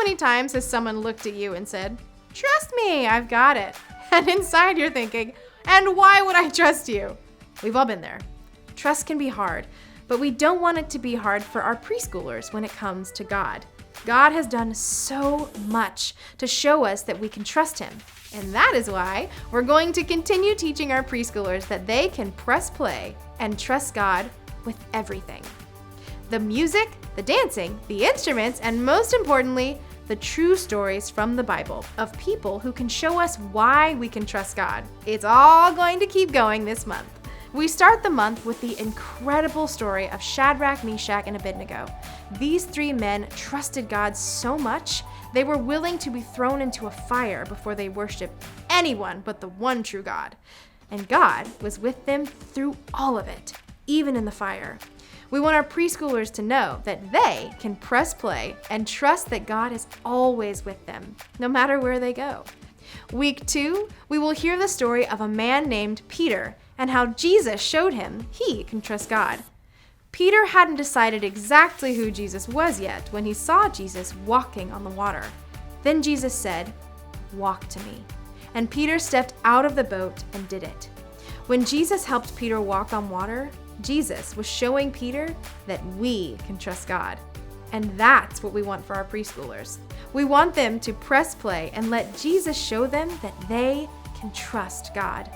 many times has someone looked at you and said, "Trust me, I've got it." And inside you're thinking, "And why would I trust you?" We've all been there. Trust can be hard, but we don't want it to be hard for our preschoolers when it comes to God. God has done so much to show us that we can trust Him. And that is why we're going to continue teaching our preschoolers that they can press play and trust God with everything. The music, the dancing, the instruments, and most importantly, the true stories from the Bible of people who can show us why we can trust God. It's all going to keep going this month. We start the month with the incredible story of Shadrach, Meshach, and Abednego. These 3 men trusted God so much, they were willing to be thrown into a fire before they worshiped anyone but the one true God. And God was with them through all of it, even in the fire. We want our preschoolers to know that they can press play and trust that God is always with them, no matter where they go. Week 2, we will hear the story of a man named Peter and how Jesus showed him he can trust God. Peter hadn't decided exactly who Jesus was yet when he saw Jesus walking on the water. Then Jesus said, "Walk to me." And Peter stepped out of the boat and did it. When Jesus helped Peter walk on water, Jesus was showing Peter that we can trust God. And that's what we want for our preschoolers. We want them to press play and let Jesus show them that they can trust God.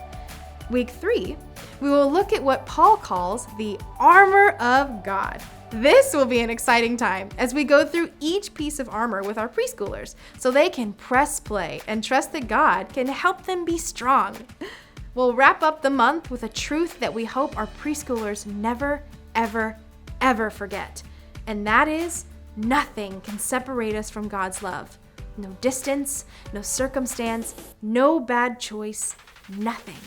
Week 3, we will look at what Paul calls the armor of God. This will be an exciting time as we go through each piece of armor with our preschoolers so they can press play and trust that God can help them be strong. We'll wrap up the month with a truth that we hope our preschoolers never, ever, ever forget. And that is, nothing can separate us from God's love. No distance, no circumstance, no bad choice, nothing.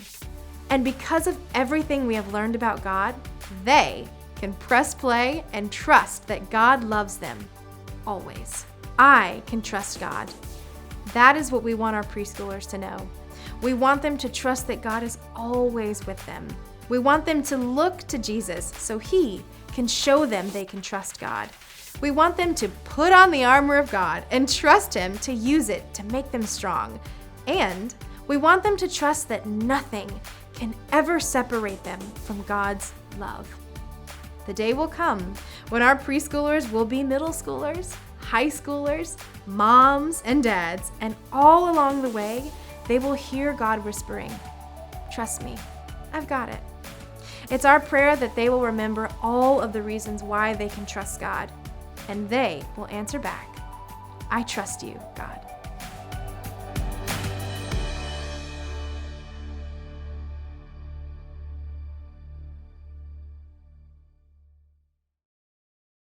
And because of everything we have learned about God, they can press play and trust that God loves them always. I can trust God. That is what we want our preschoolers to know. We want them to trust that God is always with them. We want them to look to Jesus so He can show them they can trust God. We want them to put on the armor of God and trust Him to use it to make them strong. And we want them to trust that nothing can ever separate them from God's love. The day will come when our preschoolers will be middle schoolers, high schoolers, moms, and dads, and all along the way, they will hear God whispering, "Trust me, I've got it." It's our prayer that they will remember all of the reasons why they can trust God, and they will answer back, "I trust you, God."